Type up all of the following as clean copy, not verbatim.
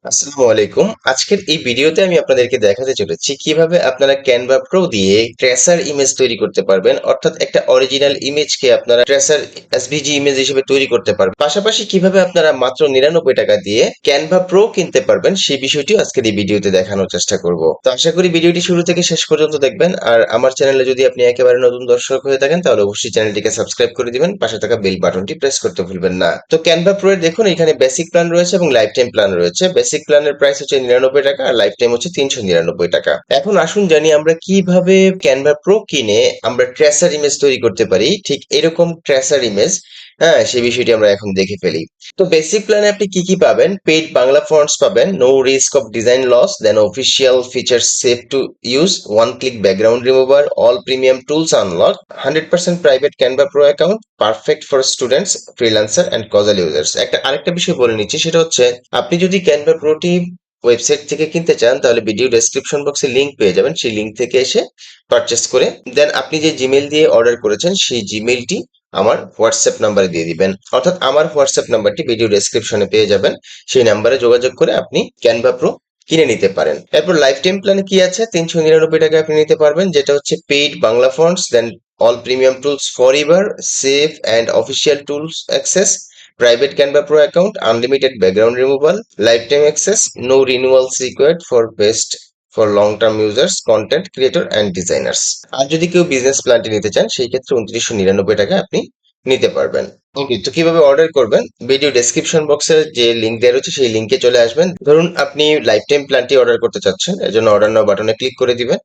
আসসালামু আলাইকুম। আজকের এই ভিডিওতে আমি আপনাদেরকে দেখাতে চলেছি কিভাবে আপনারা ক্যানভা প্রো দিয়ে ট্রেসার ইমেজ তৈরি করতে পারবেন, অর্থাৎ একটা অরিজিনাল ইমেজকে আপনারা ট্রেসার এসভিজি ইমেজ হিসেবে তৈরি করতে পারবেন। পাশাপাশি কিভাবে আপনারা মাত্র 99 টাকা দিয়ে ক্যানভা প্রো কিনতে পারবেন সেই বিষয়টিও আজকের এই ভিডিওতে দেখানোর চেষ্টা করব। তো আশা করি ভিডিওটি শুরু থেকে শেষ পর্যন্ত দেখবেন। আর আমার চ্যানেলে যদি আপনি একেবারে নতুন দর্শক হয়ে থাকেন তাহলে অবশ্যই চ্যানেলটিকে সাবস্ক্রাইব করে দিবেন, পাশে থাকা বেল বাটনটি প্রেস করতে ভুলবেন না। তো ক্যানভা প্রো এর দেখুন এখানে বেসিক প্ল্যান রয়েছে এবং লাইফ টাইম প্ল্যান রয়েছে। বেসিক প্ল্যানের প্রাইস হচ্ছে 99 টাকা আর লাইফ টাইম হচ্ছে 399 টাকা। এখন আসুন জানি আমরা কিভাবে ক্যানভা প্রো কিনে আমরা ট্রেসার ইমেজ তৈরি করতে পারি, ঠিক এরকম ট্রেসার ইমেজ। হ্যাঁ, সেই বিষয়টি আমরা এখন দেখে ফেলি। তো বেসিক প্ল্যানে আপনি কি কি পাবেন? পেইড বাংলা ফন্টস পাবেন, no risk of design loss, then official feature save to use, one click background remover, all premium tools unlock, 100% private Canva pro account, perfect for students, freelancer and casual users. আরেকটা বিষয় বলে নিচ্ছি, সেটা হচ্ছে আপনি যদি Canva প্রোটি website থেকে কিনতে চান তাহলে ভিডিও ডেসক্রিপশন বক্সে লিংক পেয়ে যাবেন, সেই লিংক থেকে এসে পারচেস করে দেন আপনি যে জিমেল দিয়ে অর্ডার করেছেন সেই জিমেলটি আমার হোয়াটসঅ্যাপ নাম্বারে দিয়ে দিবেন, অর্থাৎ আমার হোয়াটসঅ্যাপ নাম্বারটি ভিডিও ডেসক্রিপশনে পেয়ে যাবেন। সেই নাম্বারে যোগাযোগ করে আপনি ক্যানভা প্রো কিনে নিতে পারেন। এরপর লাইফ টাইম প্ল্যানে কি আছে? 399 টাকা আপনি নিতে পারবেন, যেটা হচ্ছে paid Bangla fonts, then all premium tools forever, safe and official tools access, private Canva Pro account, unlimited background removal, lifetime access, no renewals required for best for long-term users, content creator and designers। আর যদি কেউ business প্ল্যানটি নিতে চান সেই ক্ষেত্রে 2999 টাকা আপনি নিতে পারবেন। ওকে, তো কিভাবে অর্ডার করবেন? ভিডিও ডেসক্রিপশন বক্সে যে লিংক দেওয়া রয়েছে সেই লিংকে চলে আসবেন। ধরুন আপনি লাইফ টাইম প্ল্যানটি অর্ডার করতে চাচ্ছেন, এর জন্য অর্ডার নাও বাটনে ক্লিক করে দিবেন।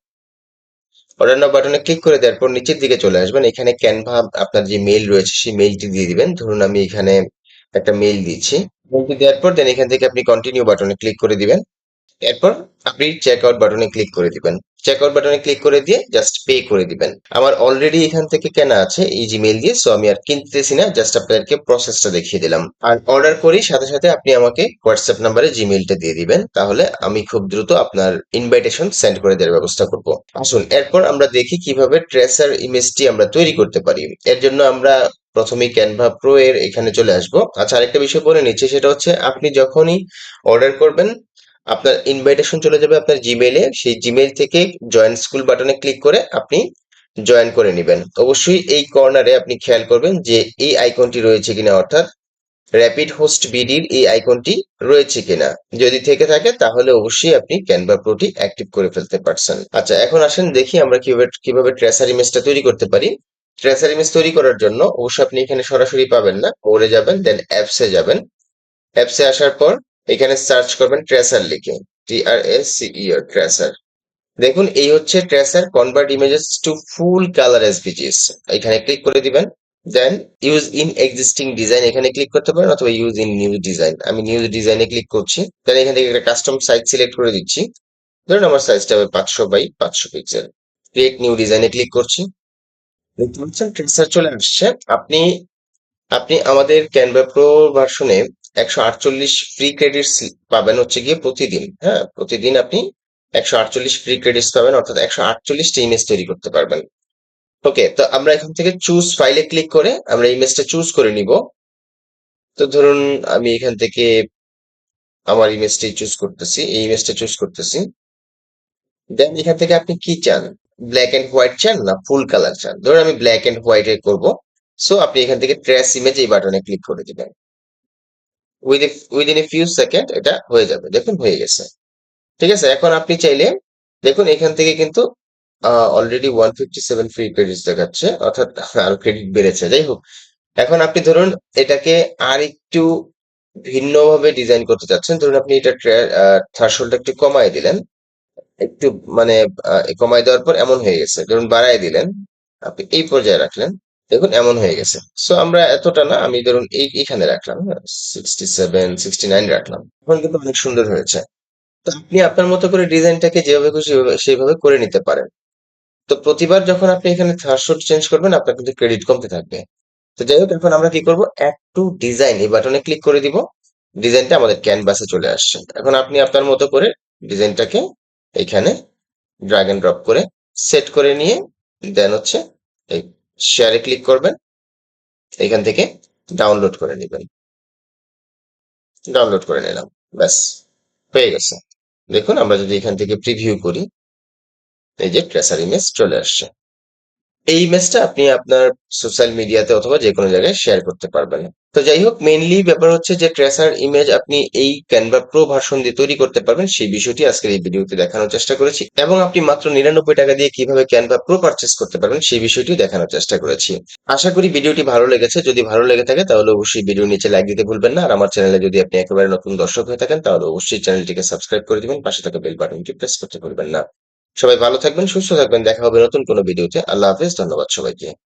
অর্ডার নাও বাটনে ক্লিক করে দেওয়ার পর নিচের দিকে চলে আসবেন, এখানে ক্যানভা আপনার যে মেইল রয়েছে সেই মেইলটি দিয়ে দিবেন। ধরুন আমি এখানে একটা মেইল দিচ্ছি। মেইলটি দেওয়ার পর দেন এখান থেকে আপনি কন্টিনিউ বাটনে ক্লিক করে দিবেন। এরপর আপনি চেক আউট বাটনে ক্লিক করে দিবেন। চেক আউট বাটনে ক্লিক করে দিয়ে জাস্ট পে করে দিবেন। আমার অলরেডি এখান থেকে কেনা আছে এই জিমেইল দিয়ে, সো আমি আর কিনতেছি না, জাস্ট আপনাদেরকে প্রসেসটা দেখিয়ে দিলাম। আর অর্ডার করি সাথে সাথে আপনি আমাকে হোয়াটসঅ্যাপ নাম্বারে জিমেইলটা দিয়ে দিবেন, তাহলে আমি খুব দ্রুত আপনার ইনভাইটেশন সেন্ড করে দেওয়ার ব্যবস্থা করব। আসুন এরপর আমরা দেখি কিভাবে ট্রেসার ইমেজটি আমরা তৈরি করতে পারি। এর জন্য আমরা প্রথমেই ক্যানভা প্রো এর এখানে চলে আসবো। আচ্ছা, আরেকটা বিষয় বলে নিচ্ছি, সেটা হচ্ছে আপনি যখনই অর্ডার করবেন আপনার ইনভাইটেশন চলে যাবে আপনার জিমেইলে, সেই জিমেইল থেকে জয়েন স্কুল বাটনে ক্লিক করে আপনি জয়েন করে নেবেন। অবশ্যই এই কর্নারে আপনি খেয়াল করবেন যে এই আইকনটি রয়েছে কিনা, অর্থাৎ র্যাপিড হোস্ট বিডির এই আইকনটি রয়েছে কিনা। যদি থেকে থাকে তাহলে অবশ্যই আপনি ক্যানভা প্রোটি অ্যাক্টিভ করে ফেলতে পারছেন। আচ্ছা, এখন আসেন দেখি আমরা কিভাবে ট্রেসার ইমেজটা তৈরি করতে পারি। ট্রেসার ইমেজ তৈরি করার জন্য অবশ্যই আপনি এখানে সরাসরি পাবেন না, মোরে যাবেন, দেন অ্যাপসে যাবেন। অ্যাপসে আসার পর এখানে সার্চ করবেন ট্রেসার লিখে, TRACER ট্রেসার। দেখুন এই হচ্ছে tracer, convert images to full colour এসভিজিস। এখানে ক্লিক করে দিবেন। Then use in existing design এখানে ক্লিক করতে পারেন, অথবা ইউজ ইন নিউ ডিজাইন। আমি নিউ ডিজাইনে ক্লিক করছি। দেন এখান থেকে একটা কাস্টম সাইজ সিলেক্ট করে দিচ্ছি। ধরুন আমার সাইজটা হবে 500 বাই 500 পিক্সেল। ক্রিয়েট নিউ ডিজাইনে ক্লিক করছি। দেখতে পাচ্ছেন ট্রেসার চলে আসছে। আপনি আপনি আমাদের ক্যানভা প্রো ভার্সনে 148 ফ্রি ক্রেডিটস পাবেন হচ্ছে গিয়ে প্রতিদিন। হ্যাঁ, প্রতিদিন আপনি 148 ফ্রি ক্রেডিটস পাবেন, অর্থাৎ 148টা ইমেজ তৈরি করতে পারবেন। ওকে, তো আমরা এখান থেকে চুজ ফাইলে ক্লিক করে আমরা ইমেজটা চুজ করে নিব। তো ধরুন আমি এখান থেকে আমার ইমেজটাই চুজ করতেছি, এই ইমেজটা চুজ করতেছি। দেন এখান থেকে আপনি কি চান? ব্ল্যাক এন্ড হোয়াইট চান না ফুল কালার চান? ধরুন আমি ব্ল্যাক এন্ড হোয়াইট করব। সো আপনি এখান থেকে ট্রেস ইমেজ এই বাটনে ক্লিক করে দিবেন। উইদিন এ ফিউ সেকেন্ড এটা হয়ে যাবে, দেখুন হয়ে গেছে। ঠিক আছে, এখন আপনি চাইলে দেখুন এখান থেকে কিন্তু অলরেডি 157 ফ্রি ক্রেডিট দেখাচ্ছে, অর্থাৎ আরো ক্রেডিট বেড়েছে। যাই হোক, এখন আপনি ধরুন এটাকে আর একটু ভিন্নভাবে ডিজাইন করতে চাচ্ছেন। ধরুন আপনি এটা থ্রেশহোল্ডটা একটু কমায় দিলেন, একটু মানে কমায় দেওয়ার পর এমন হয়ে গেছে। ধরুন বাড়ায় দিলেন, আপনি এই পর্যায়ে রাখলেন, দেখুন এমন হয়ে গেছে। সো আমরা এতটা না, আমি ধরুন এইখানে রাখলাম, 67 69 রাখলাম, এখন কিন্তু অনেক সুন্দর হয়েছে। তো আপনি আপনার মতো করে ডিজাইনটাকে যেভাবে খুশি সেইভাবে করে নিতে পারেন। তো প্রতিবার যখন আপনি এখানে থ্রেশহোল্ড চেঞ্জ করবেন আপনার কিন্তু ক্রেডিট কমতে থাকবে। তো যাই হোক, এখন আমরা কি করব? অ্যাড টু ডিজাইন এই বাটনে ক্লিক করে দিব। ডিজাইনটা আমাদের ক্যানভাসে চলে আসছে। এখন আপনি আপনার মতো করে ডিজাইনটাকে এখানে ড্র্যাগ এন্ড ড্রপ করে সেট করে নিয়ে দেন হচ্ছে এই শেয়ারে ক্লিক করবেন, এখান থেকে ডাউনলোড করে নেবেন। ডাউনলোড করে নিলাম, ব্যাস। হয়ে গেছে। দেখুন আমরা যদি এখান থেকে প্রিভিউ করি, এই যে ট্রেসার ইমেজ চলে আসছে। এই ইমেজটা আপনি আপনার সোশ্যাল মিডিয়াতে অথবা যে কোনো জায়গায় শেয়ার করতে পারবেন। তো যাই হোক, মেইনলি ব্যাপার হচ্ছে যে ট্রেসার ইমেজ আপনি এই ক্যানভা প্রো ভার্সন দিয়ে তৈরি করতে পারবেন, সেই বিষয়টি আজকের এই ভিডিওতে দেখানোর চেষ্টা করেছি, এবং আপনি মাত্র 99 টাকা দিয়ে কিভাবে ক্যানভা প্রো পারচেস করতে পারবেন সেই বিষয়টি দেখানোর চেষ্টা করেছি। আশা করি ভিডিওটি ভালো লেগেছে। যদি ভালো লেগে থাকে তাহলে অবশ্যই ভিডিও নিচে লাইক দিতে ভুলবেন না। আর আমার চ্যানেলে যদি আপনি একেবারে নতুন দর্শক হয়ে থাকেন তাহলে অবশ্যই চ্যানেলটিকে সাবস্ক্রাইব করে দিবেন, পাশে থাকা বেল বাটনটি প্রেস করতে ভুলবেন না। সবাই ভালো থাকবেন, সুস্থ থাকবেন। দেখা হবে নতুন কোনো ভিডিওতে। আল্লাহ হাফেজ। ধন্যবাদ সবাইকে।